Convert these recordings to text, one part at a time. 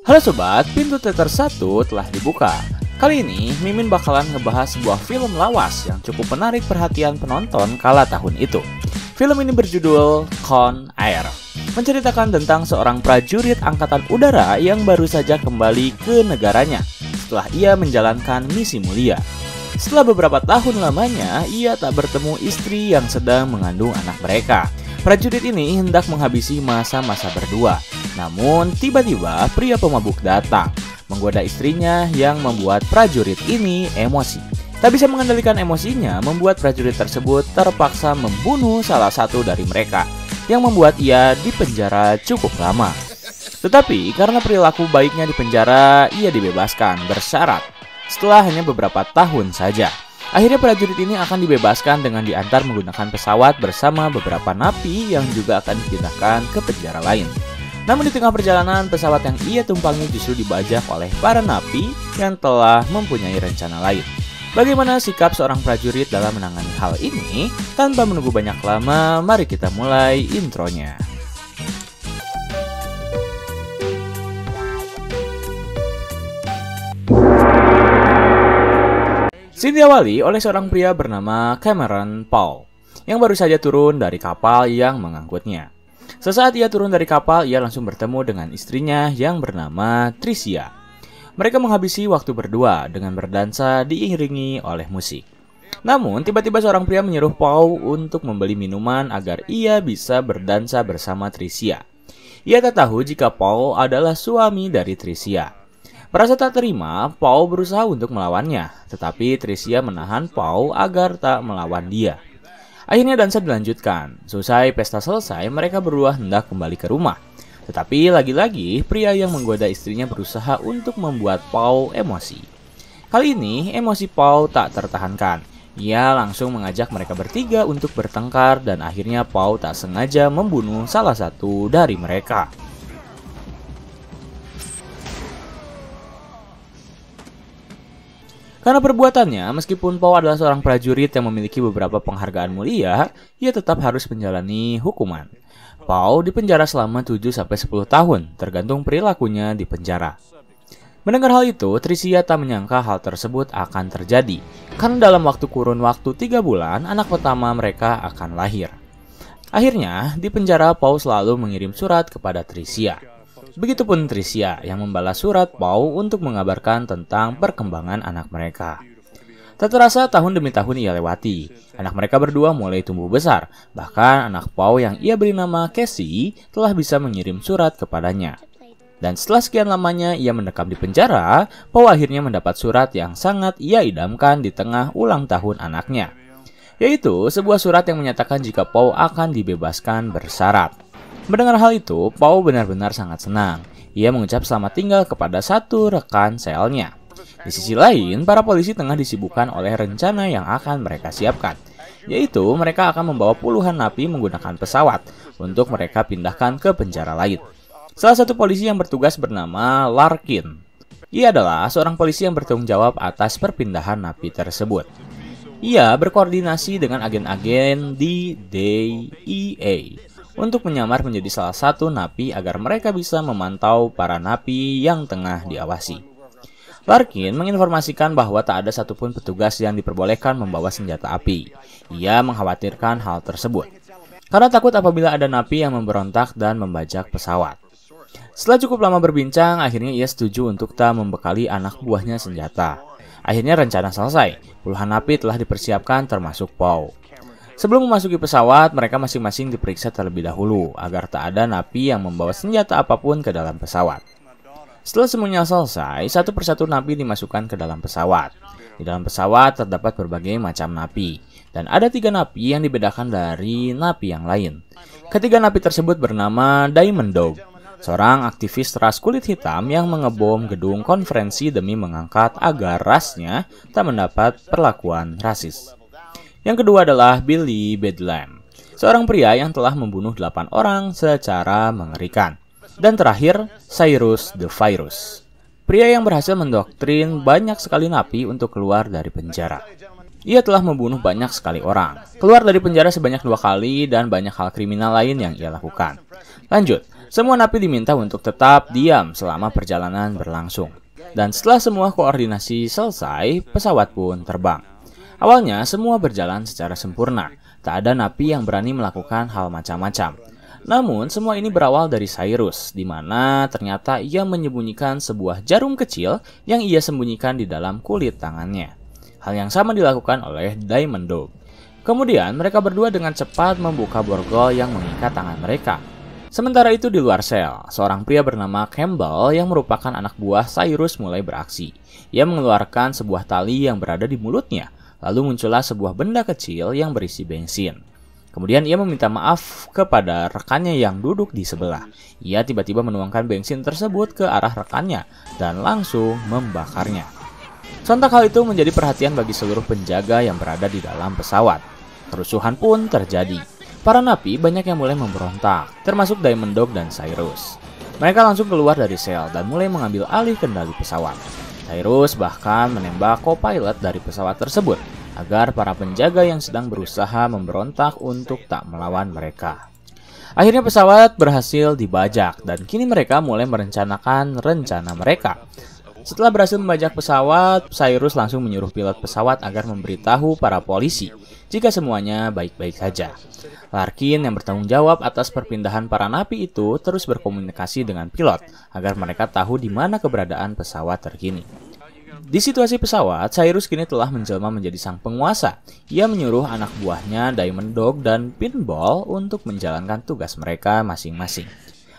Halo sobat, pintu teater 1 telah dibuka. Kali ini, Mimin bakalan ngebahas sebuah film lawas yang cukup menarik perhatian penonton kala tahun itu. Film ini berjudul Con Air, menceritakan tentang seorang prajurit angkatan udara yang baru saja kembali ke negaranya setelah ia menjalankan misi mulia. Setelah beberapa tahun lamanya, ia tak bertemu istri yang sedang mengandung anak mereka. Prajurit ini hendak menghabisi masa-masa berdua. Namun, tiba-tiba pria pemabuk datang, menggoda istrinya yang membuat prajurit ini emosi. Tak bisa mengendalikan emosinya, membuat prajurit tersebut terpaksa membunuh salah satu dari mereka, yang membuat ia dipenjara cukup lama. Tetapi, karena perilaku baiknya di penjara, ia dibebaskan bersyarat setelah hanya beberapa tahun saja. Akhirnya prajurit ini akan dibebaskan dengan diantar menggunakan pesawat bersama beberapa napi yang juga akan dipindahkan ke penjara lain. Namun di tengah perjalanan, pesawat yang ia tumpangi justru dibajak oleh para napi yang telah mempunyai rencana lain. Bagaimana sikap seorang prajurit dalam menangani hal ini? Tanpa menunggu banyak lama, mari kita mulai intronya. Scene diawali oleh seorang pria bernama Cameron Paul yang baru saja turun dari kapal yang mengangkutnya. Sesaat ia turun dari kapal, ia langsung bertemu dengan istrinya yang bernama Tricia. Mereka menghabisi waktu berdua dengan berdansa diiringi oleh musik. Namun, tiba-tiba seorang pria menyuruh Paul untuk membeli minuman agar ia bisa berdansa bersama Tricia. Ia tak tahu jika Paul adalah suami dari Tricia. Merasa tak terima, Paul berusaha untuk melawannya, tetapi Tricia menahan Paul agar tak melawan dia. Akhirnya dansa dilanjutkan. Selesai pesta selesai, mereka berdua hendak kembali ke rumah. Tetapi lagi-lagi, pria yang menggoda istrinya berusaha untuk membuat Paul emosi. Kali ini, emosi Paul tak tertahankan. Ia langsung mengajak mereka bertiga untuk bertengkar dan akhirnya Paul tak sengaja membunuh salah satu dari mereka. Karena perbuatannya, meskipun Paul adalah seorang prajurit yang memiliki beberapa penghargaan mulia, ia tetap harus menjalani hukuman. Paul dipenjara selama 7-10 tahun, tergantung perilakunya di penjara. Mendengar hal itu, Tricia tak menyangka hal tersebut akan terjadi, karena dalam kurun waktu 3 bulan, anak pertama mereka akan lahir. Akhirnya, di penjara Paul selalu mengirim surat kepada Tricia. Begitupun Tricia yang membalas surat Paul untuk mengabarkan tentang perkembangan anak mereka. Tak terasa tahun demi tahun ia lewati. Anak mereka berdua mulai tumbuh besar. Bahkan anak Paul yang ia beri nama Casey telah bisa mengirim surat kepadanya. Dan setelah sekian lamanya ia mendekam di penjara, Paul akhirnya mendapat surat yang sangat ia idamkan di tengah ulang tahun anaknya. Yaitu sebuah surat yang menyatakan jika Paul akan dibebaskan bersyarat. Mendengar hal itu, Paul benar-benar sangat senang. Ia mengucap selamat tinggal kepada satu rekan selnya. Di sisi lain, para polisi tengah disibukkan oleh rencana yang akan mereka siapkan. Yaitu, mereka akan membawa puluhan napi menggunakan pesawat untuk mereka pindahkan ke penjara lain. Salah satu polisi yang bertugas bernama Larkin. Ia adalah seorang polisi yang bertanggung jawab atas perpindahan napi tersebut. Ia berkoordinasi dengan agen-agen di DEA untuk menyamar menjadi salah satu napi agar mereka bisa memantau para napi yang tengah diawasi. Larkin menginformasikan bahwa tak ada satupun petugas yang diperbolehkan membawa senjata api. Ia mengkhawatirkan hal tersebut, karena takut apabila ada napi yang memberontak dan membajak pesawat. Setelah cukup lama berbincang, akhirnya ia setuju untuk tak membekali anak buahnya senjata. Akhirnya rencana selesai, puluhan napi telah dipersiapkan termasuk Paul. Sebelum memasuki pesawat, mereka masing-masing diperiksa terlebih dahulu agar tak ada napi yang membawa senjata apapun ke dalam pesawat. Setelah semuanya selesai, satu persatu napi dimasukkan ke dalam pesawat. Di dalam pesawat terdapat berbagai macam napi, dan ada 3 napi yang dibedakan dari napi yang lain. Ketiga napi tersebut bernama Diamond Dog, seorang aktivis ras kulit hitam yang mengebom gedung konferensi demi mengangkat agar rasnya tak mendapat perlakuan rasis. Yang kedua adalah Billy Bedlam, seorang pria yang telah membunuh 8 orang secara mengerikan. Dan terakhir, Cyrus the Virus, pria yang berhasil mendoktrin banyak sekali napi untuk keluar dari penjara. Ia telah membunuh banyak sekali orang, keluar dari penjara sebanyak 2 kali, dan banyak hal kriminal lain yang ia lakukan. Lanjut, Semua napi diminta untuk tetap diam selama perjalanan berlangsung. Dan setelah semua koordinasi selesai, pesawat pun terbang. Awalnya semua berjalan secara sempurna. Tak ada napi yang berani melakukan hal macam-macam. Namun semua ini berawal dari Cyrus, di mana ternyata ia menyembunyikan sebuah jarum kecil yang ia sembunyikan di dalam kulit tangannya. Hal yang sama dilakukan oleh Diamond Dog. Kemudian mereka berdua dengan cepat membuka borgol yang mengikat tangan mereka. Sementara itu di luar sel, seorang pria bernama Campbell yang merupakan anak buah Cyrus mulai beraksi. Ia mengeluarkan sebuah tali yang berada di mulutnya. Lalu muncullah sebuah benda kecil yang berisi bensin. Kemudian ia meminta maaf kepada rekannya yang duduk di sebelah. Ia tiba-tiba menuangkan bensin tersebut ke arah rekannya dan langsung membakarnya. Sontak hal itu menjadi perhatian bagi seluruh penjaga yang berada di dalam pesawat. Kerusuhan pun terjadi. Para napi banyak yang mulai memberontak, termasuk Diamond Dog dan Cyrus. Mereka langsung keluar dari sel dan mulai mengambil alih kendali pesawat. Cyrus bahkan menembak co-pilot dari pesawat tersebut agar para penjaga yang sedang berusaha memberontak untuk tak melawan mereka. Akhirnya pesawat berhasil dibajak dan kini mereka mulai merencanakan rencana mereka. Setelah berhasil membajak pesawat, Cyrus langsung menyuruh pilot pesawat agar memberitahu para polisi jika semuanya baik-baik saja. Larkin yang bertanggung jawab atas perpindahan para napi itu terus berkomunikasi dengan pilot agar mereka tahu di mana keberadaan pesawat terkini. Di situasi pesawat, Cyrus kini telah menjelma menjadi sang penguasa. Ia menyuruh anak buahnya Diamond Dog dan Pinball untuk menjalankan tugas mereka masing-masing.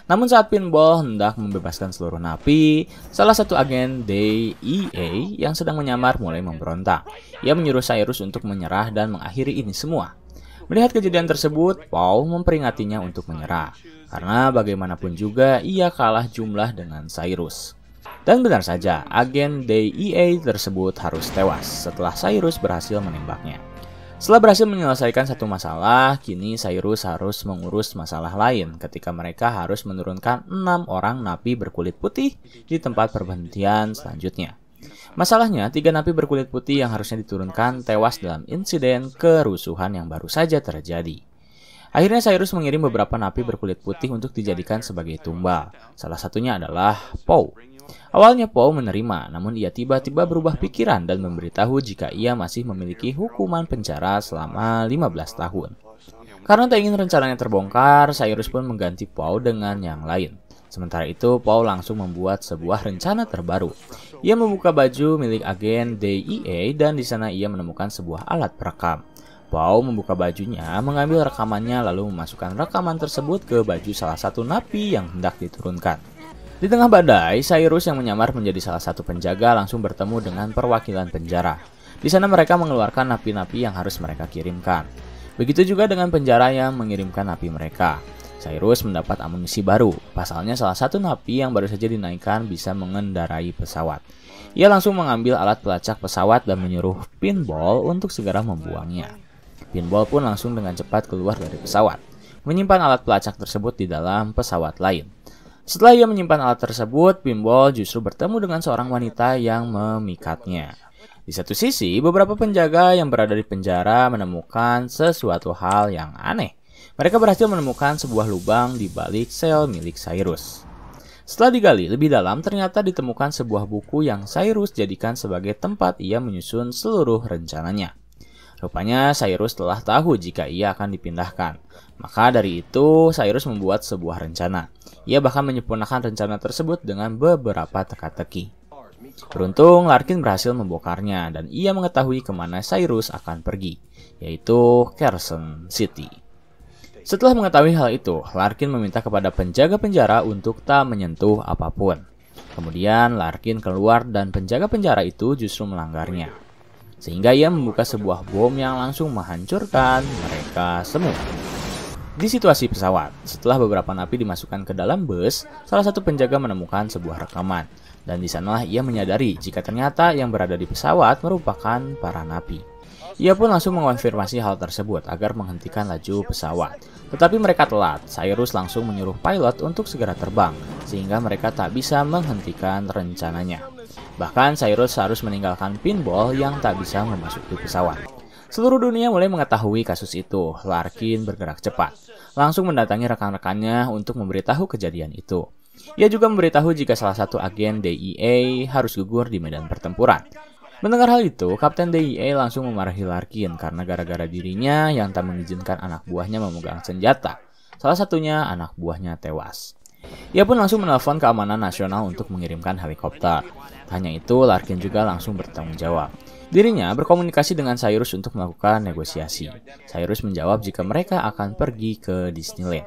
Namun saat Pinball hendak membebaskan seluruh napi, salah satu agen DEA yang sedang menyamar mulai memberontak. Ia menyuruh Cyrus untuk menyerah dan mengakhiri ini semua. Melihat kejadian tersebut, Paul memperingatinya untuk menyerah. Karena bagaimanapun juga ia kalah jumlah dengan Cyrus. Dan benar saja, agen DEA tersebut harus tewas setelah Cyrus berhasil menembaknya. Setelah berhasil menyelesaikan satu masalah, kini Cyrus harus mengurus masalah lain ketika mereka harus menurunkan 6 orang napi berkulit putih di tempat perhentian selanjutnya. Masalahnya, 3 napi berkulit putih yang harusnya diturunkan tewas dalam insiden kerusuhan yang baru saja terjadi. Akhirnya Cyrus mengirim beberapa napi berkulit putih untuk dijadikan sebagai tumbal. Salah satunya adalah Poe. Awalnya Poe menerima, namun ia tiba-tiba berubah pikiran dan memberitahu jika ia masih memiliki hukuman penjara selama 15 tahun. Karena tak ingin rencananya terbongkar, Cyrus pun mengganti Poe dengan yang lain. Sementara itu, Poe langsung membuat sebuah rencana terbaru. Ia membuka baju milik agen DEA dan di sana ia menemukan sebuah alat perekam. Poe membuka bajunya, mengambil rekamannya lalu memasukkan rekaman tersebut ke baju salah satu napi yang hendak diturunkan. Di tengah badai, Cyrus yang menyamar menjadi salah satu penjaga langsung bertemu dengan perwakilan penjara. Di sana mereka mengeluarkan napi-napi yang harus mereka kirimkan. Begitu juga dengan penjara yang mengirimkan napi mereka. Cyrus mendapat amunisi baru. Pasalnya salah satu napi yang baru saja dinaikkan bisa mengendarai pesawat. Ia langsung mengambil alat pelacak pesawat dan menyuruh Pinball untuk segera membuangnya. Pinball pun langsung dengan cepat keluar dari pesawat, menyimpan alat pelacak tersebut di dalam pesawat lain. Setelah ia menyimpan alat tersebut, Pinball justru bertemu dengan seorang wanita yang memikatnya. Di satu sisi, beberapa penjaga yang berada di penjara menemukan sesuatu hal yang aneh. Mereka berhasil menemukan sebuah lubang di balik sel milik Cyrus. Setelah digali lebih dalam, ternyata ditemukan sebuah buku yang Cyrus jadikan sebagai tempat ia menyusun seluruh rencananya. Rupanya Cyrus telah tahu jika ia akan dipindahkan. Maka dari itu, Cyrus membuat sebuah rencana. Ia bahkan menyempurnakan rencana tersebut dengan beberapa teka-teki. Beruntung, Larkin berhasil membongkarnya dan ia mengetahui kemana Cyrus akan pergi, yaitu Carson City. Setelah mengetahui hal itu, Larkin meminta kepada penjaga penjara untuk tak menyentuh apapun. Kemudian, Larkin keluar dan penjaga penjara itu justru melanggarnya. Sehingga ia membuka sebuah bom yang langsung menghancurkan mereka semua. Di situasi pesawat, setelah beberapa napi dimasukkan ke dalam bus, salah satu penjaga menemukan sebuah rekaman. Dan di sanalah ia menyadari jika ternyata yang berada di pesawat merupakan para napi. Ia pun langsung mengonfirmasi hal tersebut agar menghentikan laju pesawat. Tetapi mereka telat, Cyrus langsung menyuruh pilot untuk segera terbang, sehingga mereka tak bisa menghentikan rencananya. Bahkan Cyrus harus meninggalkan Pinball yang tak bisa memasuki pesawat. Seluruh dunia mulai mengetahui kasus itu. Larkin bergerak cepat, langsung mendatangi rekan-rekannya untuk memberitahu kejadian itu. Ia juga memberitahu jika salah satu agen DEA harus gugur di medan pertempuran. Mendengar hal itu, Kapten DEA langsung memarahi Larkin karena gara-gara dirinya yang tak mengizinkan anak buahnya memegang senjata. Salah satunya anak buahnya tewas. Ia pun langsung menelpon keamanan nasional untuk mengirimkan helikopter. Hanya itu, Larkin juga langsung bertanggung jawab. Dirinya berkomunikasi dengan Cyrus untuk melakukan negosiasi. Cyrus menjawab jika mereka akan pergi ke Disneyland.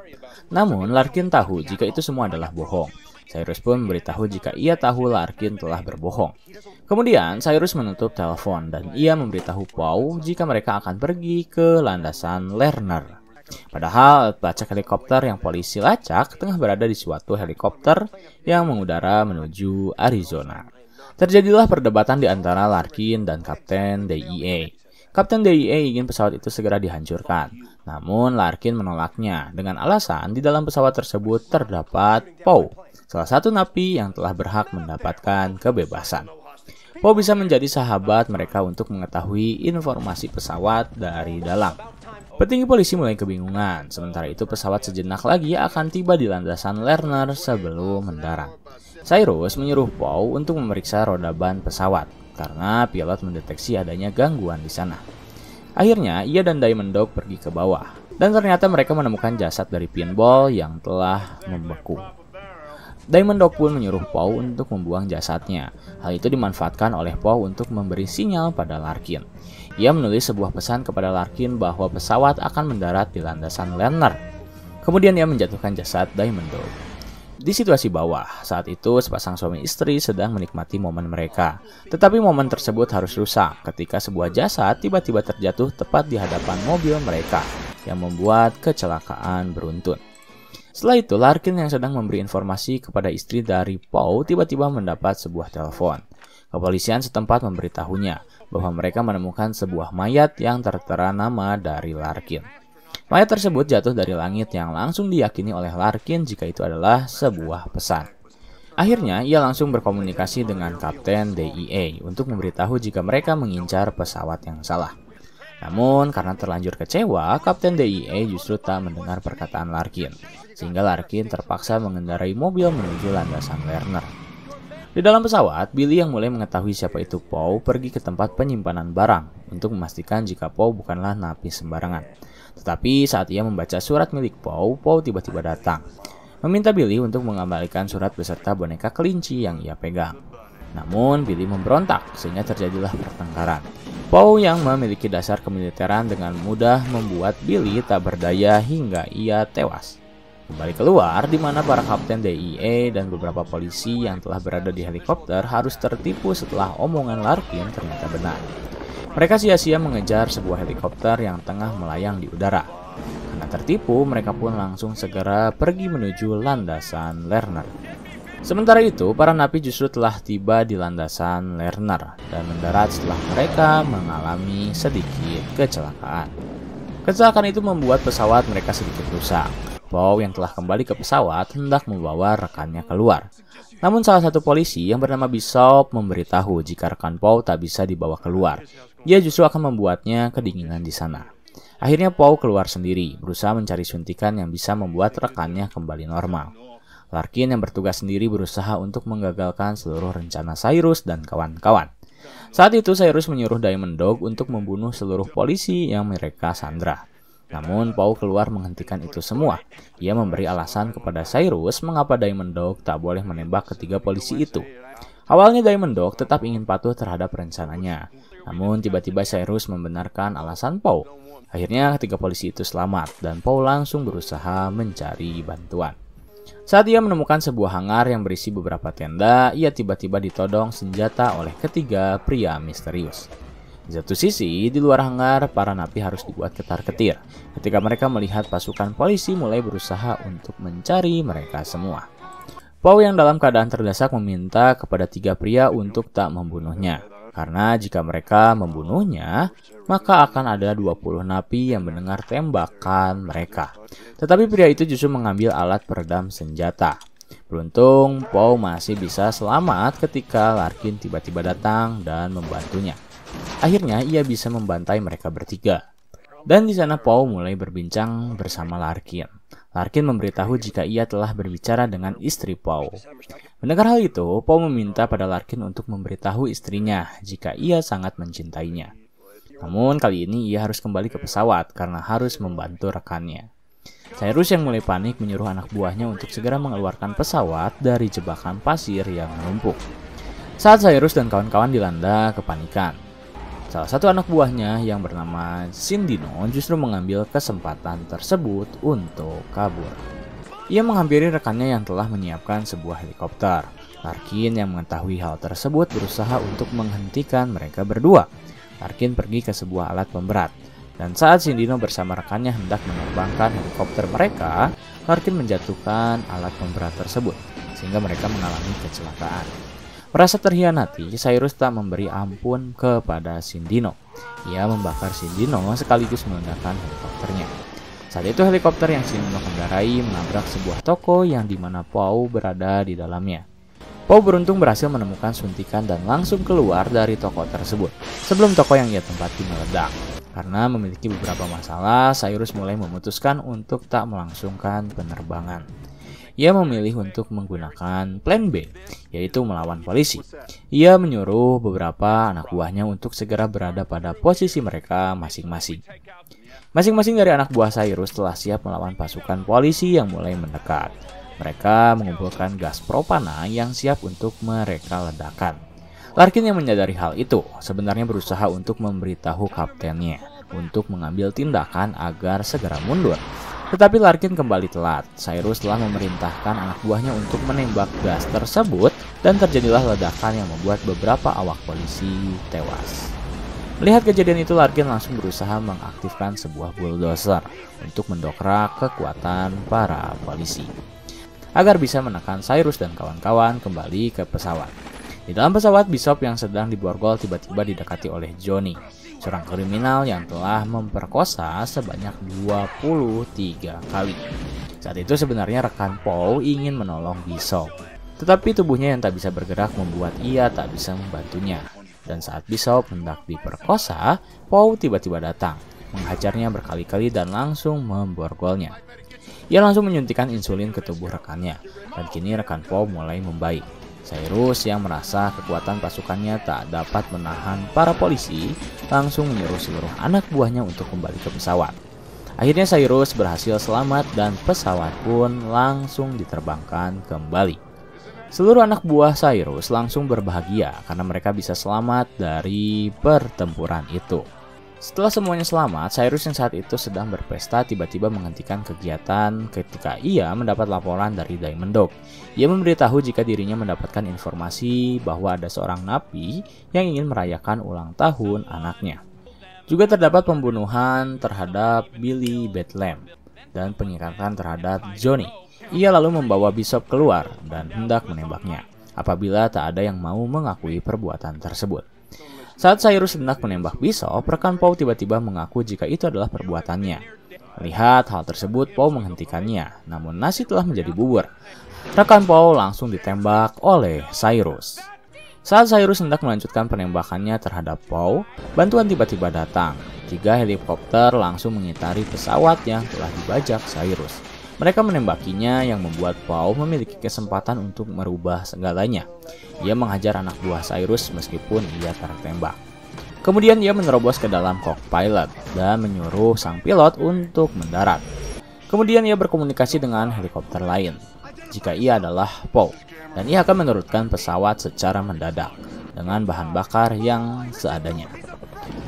Namun, Larkin tahu jika itu semua adalah bohong. Cyrus pun memberitahu jika ia tahu Larkin telah berbohong. Kemudian, Cyrus menutup telepon dan ia memberitahu Poe jika mereka akan pergi ke landasan Lerner. Padahal, pelacak helikopter yang polisi lacak tengah berada di suatu helikopter yang mengudara menuju Arizona. Terjadilah perdebatan di antara Larkin dan Kapten DEA. Kapten DEA ingin pesawat itu segera dihancurkan. Namun Larkin menolaknya dengan alasan di dalam pesawat tersebut terdapat Poe, salah satu napi yang telah berhak mendapatkan kebebasan. Poe bisa menjadi sahabat mereka untuk mengetahui informasi pesawat dari dalam. Petinggi polisi mulai kebingungan, sementara itu pesawat sejenak lagi akan tiba di landasan Lerner sebelum mendarat. Cyrus menyuruh Poe untuk memeriksa roda ban pesawat karena pilot mendeteksi adanya gangguan di sana. Akhirnya, ia dan Diamond Dog pergi ke bawah dan ternyata mereka menemukan jasad dari Pinball yang telah membeku. Diamond Dog pun menyuruh Poe untuk membuang jasadnya. Hal itu dimanfaatkan oleh Poe untuk memberi sinyal pada Larkin. Ia menulis sebuah pesan kepada Larkin bahwa pesawat akan mendarat di landasan Lerner. Kemudian ia menjatuhkan jasad Diamond Dog. Di situasi bawah, saat itu sepasang suami istri sedang menikmati momen mereka. Tetapi momen tersebut harus rusak ketika sebuah jasad tiba-tiba terjatuh tepat di hadapan mobil mereka yang membuat kecelakaan beruntun. Setelah itu, Larkin yang sedang memberi informasi kepada istri dari Poe tiba-tiba mendapat sebuah telepon. Kepolisian setempat memberitahunya bahwa mereka menemukan sebuah mayat yang tertera nama dari Larkin. Mayat tersebut jatuh dari langit yang langsung diyakini oleh Larkin jika itu adalah sebuah pesan. Akhirnya, ia langsung berkomunikasi dengan Kapten DEA untuk memberitahu jika mereka mengincar pesawat yang salah. Namun, karena terlanjur kecewa, Kapten DEA justru tak mendengar perkataan Larkin, sehingga Larkin terpaksa mengendarai mobil menuju landasan Lerner. Di dalam pesawat, Billy yang mulai mengetahui siapa itu Poe pergi ke tempat penyimpanan barang untuk memastikan jika Poe bukanlah napi sembarangan. Tetapi saat ia membaca surat milik Poe, Poe tiba-tiba datang, meminta Billy untuk mengembalikan surat beserta boneka kelinci yang ia pegang. Namun Billy memberontak sehingga terjadilah pertengkaran. Poe yang memiliki dasar kemiliteran dengan mudah membuat Billy tak berdaya hingga ia tewas. Kembali keluar, di mana para kapten DEA dan beberapa polisi yang telah berada di helikopter harus tertipu setelah omongan Larkin ternyata benar. Mereka sia-sia mengejar sebuah helikopter yang tengah melayang di udara. Karena tertipu, mereka pun langsung segera pergi menuju landasan Lerner. Sementara itu, para napi justru telah tiba di landasan Lerner dan mendarat setelah mereka mengalami sedikit kecelakaan. Kecelakaan itu membuat pesawat mereka sedikit rusak. Poe yang telah kembali ke pesawat hendak membawa rekannya keluar. Namun salah satu polisi yang bernama Bishop memberitahu jika rekan Poe tak bisa dibawa keluar. Dia justru akan membuatnya kedinginan di sana. Akhirnya Poe keluar sendiri, berusaha mencari suntikan yang bisa membuat rekannya kembali normal. Larkin yang bertugas sendiri berusaha untuk menggagalkan seluruh rencana Cyrus dan kawan-kawan. Saat itu Cyrus menyuruh Diamond Dog untuk membunuh seluruh polisi yang mereka sandra. Namun Poe keluar menghentikan itu semua. Ia memberi alasan kepada Cyrus mengapa Diamond Dog tak boleh menembak ketiga polisi itu. Awalnya Diamond Dog tetap ingin patuh terhadap rencananya. Namun tiba-tiba Cyrus membenarkan alasan Poe. Akhirnya ketiga polisi itu selamat dan Poe langsung berusaha mencari bantuan. Saat ia menemukan sebuah hangar yang berisi beberapa tenda, ia tiba-tiba ditodong senjata oleh ketiga pria misterius. Di satu sisi, di luar hangar, para napi harus dibuat ketar-ketir ketika mereka melihat pasukan polisi mulai berusaha untuk mencari mereka semua. Poe yang dalam keadaan terdesak meminta kepada tiga pria untuk tak membunuhnya, karena jika mereka membunuhnya, maka akan ada 20 napi yang mendengar tembakan mereka. Tetapi pria itu justru mengambil alat peredam senjata. Beruntung, Poe masih bisa selamat ketika Larkin tiba-tiba datang dan membantunya. Akhirnya ia bisa membantai mereka bertiga. Dan di sana Poe mulai berbincang bersama Larkin. Larkin memberitahu jika ia telah berbicara dengan istri Poe. Mendengar hal itu, Poe meminta pada Larkin untuk memberitahu istrinya jika ia sangat mencintainya. Namun kali ini ia harus kembali ke pesawat karena harus membantu rekannya. Cyrus yang mulai panik menyuruh anak buahnya untuk segera mengeluarkan pesawat dari jebakan pasir yang menumpuk. Saat Cyrus dan kawan-kawan dilanda kepanikan, salah satu anak buahnya yang bernama Sindino justru mengambil kesempatan tersebut untuk kabur. Ia menghampiri rekannya yang telah menyiapkan sebuah helikopter. Larkin yang mengetahui hal tersebut berusaha untuk menghentikan mereka berdua. Larkin pergi ke sebuah alat pemberat. Dan saat Sindino bersama rekannya hendak menerbangkan helikopter mereka, Larkin menjatuhkan alat pemberat tersebut, sehingga mereka mengalami kecelakaan. Merasa terhianati, Cyrus tak memberi ampun kepada Sindino. Ia membakar Sindino sekaligus meledakan helikopternya. Saat itu helikopter yang Sindino kendarai menabrak sebuah toko yang dimana Poe berada di dalamnya. Poe beruntung berhasil menemukan suntikan dan langsung keluar dari toko tersebut sebelum toko yang ia tempati meledak. Karena memiliki beberapa masalah, Cyrus mulai memutuskan untuk tak melangsungkan penerbangan. Ia memilih untuk menggunakan plan B, yaitu melawan polisi. Ia menyuruh beberapa anak buahnya untuk segera berada pada posisi mereka masing-masing. Masing-masing dari anak buah Cyrus telah siap melawan pasukan polisi yang mulai mendekat. Mereka mengumpulkan gas propana yang siap untuk mereka ledakan. Larkin yang menyadari hal itu sebenarnya berusaha untuk memberitahu kaptennya untuk mengambil tindakan agar segera mundur. Tetapi Larkin kembali telat. Cyrus telah memerintahkan anak buahnya untuk menembak gas tersebut dan terjadilah ledakan yang membuat beberapa awak polisi tewas. Melihat kejadian itu, Larkin langsung berusaha mengaktifkan sebuah bulldozer untuk mendokrak kekuatan para polisi agar bisa menekan Cyrus dan kawan-kawan kembali ke pesawat. Di dalam pesawat, Bishop yang sedang diborgol tiba-tiba didekati oleh Johnny, seorang kriminal yang telah memperkosa sebanyak 23 kali. Saat itu sebenarnya rekan Poe ingin menolong Bishop, tetapi tubuhnya yang tak bisa bergerak membuat ia tak bisa membantunya. Dan saat Bishop hendak diperkosa, Poe tiba-tiba datang, menghajarnya berkali-kali dan langsung memborgolnya. Ia langsung menyuntikkan insulin ke tubuh rekannya, dan kini rekan Poe mulai membaik. Cyrus yang merasa kekuatan pasukannya tak dapat menahan para polisi, langsung menyuruh seluruh anak buahnya untuk kembali ke pesawat. Akhirnya Cyrus berhasil selamat dan pesawat pun langsung diterbangkan kembali. Seluruh anak buah Cyrus langsung berbahagia karena mereka bisa selamat dari pertempuran itu. Setelah semuanya selamat, Cyrus yang saat itu sedang berpesta tiba-tiba menghentikan kegiatan ketika ia mendapat laporan dari Diamond Dog. Ia memberitahu jika dirinya mendapatkan informasi bahwa ada seorang napi yang ingin merayakan ulang tahun anaknya. Juga terdapat pembunuhan terhadap Billy Bethlehem dan pengikatan terhadap Johnny. Ia lalu membawa Bishop keluar dan hendak menembaknya apabila tak ada yang mau mengakui perbuatan tersebut. Saat Cyrus hendak menembak Bishop, rekan Poe tiba-tiba mengaku jika itu adalah perbuatannya. Melihat hal tersebut, Poe menghentikannya, namun nasi telah menjadi bubur. Rekan Poe langsung ditembak oleh Cyrus. Saat Cyrus hendak melanjutkan penembakannya terhadap Poe, bantuan tiba-tiba datang. 3 helikopter langsung mengitari pesawat yang telah dibajak Cyrus. Mereka menembakinya yang membuat Poe memiliki kesempatan untuk merubah segalanya. Ia menghajar anak buah Cyrus meskipun ia tertembak. Kemudian ia menerobos ke dalam cockpit dan menyuruh sang pilot untuk mendarat. Kemudian ia berkomunikasi dengan helikopter lain jika ia adalah Poe, dan ia akan menurunkan pesawat secara mendadak dengan bahan bakar yang seadanya.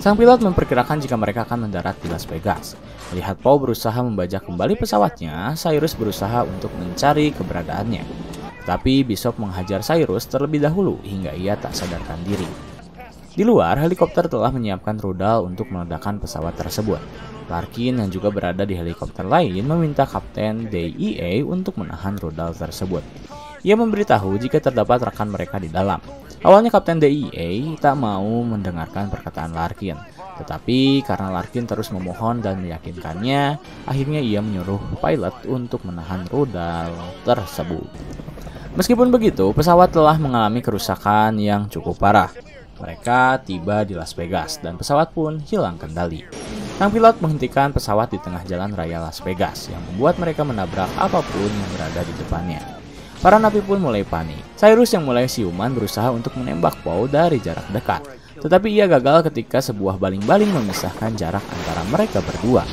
Sang pilot memperkirakan jika mereka akan mendarat di Las Vegas. Melihat Poe berusaha membajak kembali pesawatnya, Cyrus berusaha untuk mencari keberadaannya. Tapi Bishop menghajar Cyrus terlebih dahulu hingga ia tak sadarkan diri. Di luar, helikopter telah menyiapkan rudal untuk meledakkan pesawat tersebut. Larkin yang juga berada di helikopter lain meminta Kapten DEA untuk menahan rudal tersebut. Ia memberitahu jika terdapat rekan mereka di dalam. Awalnya Kapten DEA tak mau mendengarkan perkataan Larkin, tetapi karena Larkin terus memohon dan meyakinkannya, akhirnya ia menyuruh pilot untuk menahan rudal tersebut. Meskipun begitu, pesawat telah mengalami kerusakan yang cukup parah. Mereka tiba di Las Vegas dan pesawat pun hilang kendali. Sang pilot menghentikan pesawat di tengah jalan raya Las Vegas yang membuat mereka menabrak apapun yang berada di depannya. Para napi pun mulai panik. Cyrus yang mulai siuman berusaha untuk menembak Poe dari jarak dekat. Tetapi ia gagal ketika sebuah baling-baling memisahkan jarak antara mereka berdua.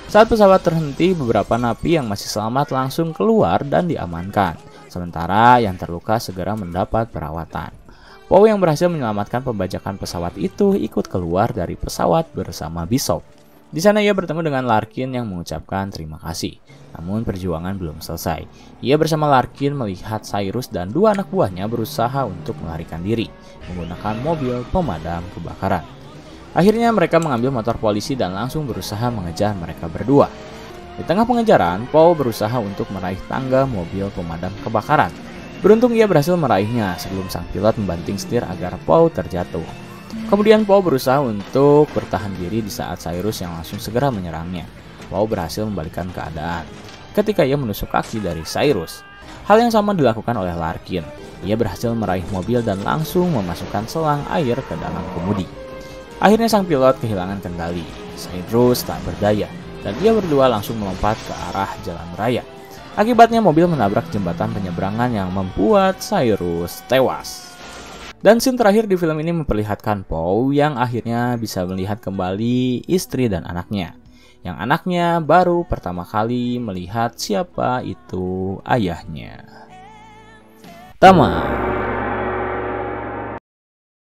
Saat pesawat terhenti, beberapa napi yang masih selamat langsung keluar dan diamankan. Sementara yang terluka segera mendapat perawatan. Poe yang berhasil menyelamatkan pembajakan pesawat itu ikut keluar dari pesawat bersama Bishop. Di sana ia bertemu dengan Larkin yang mengucapkan terima kasih. Namun perjuangan belum selesai. Ia bersama Larkin melihat Cyrus dan dua anak buahnya berusaha untuk melarikan diri menggunakan mobil pemadam kebakaran. Akhirnya mereka mengambil motor polisi dan langsung berusaha mengejar mereka berdua. Di tengah pengejaran, Poe berusaha untuk meraih tangga mobil pemadam kebakaran. Beruntung ia berhasil meraihnya sebelum sang pilot membanting setir agar Poe terjatuh. Kemudian Poe berusaha untuk bertahan diri di saat Cyrus yang langsung segera menyerangnya. Poe berhasil membalikkan keadaan ketika ia menusuk kaki dari Cyrus. Hal yang sama dilakukan oleh Larkin. Ia berhasil meraih mobil dan langsung memasukkan selang air ke dalam kemudi. Akhirnya sang pilot kehilangan kendali. Cyrus tak berdaya dan ia berdua langsung melompat ke arah jalan raya. Akibatnya mobil menabrak jembatan penyeberangan yang membuat Cyrus tewas. Dan scene terakhir di film ini memperlihatkan Poe yang akhirnya bisa melihat kembali istri dan anaknya. Yang anaknya baru pertama kali melihat siapa itu ayahnya. Tamat.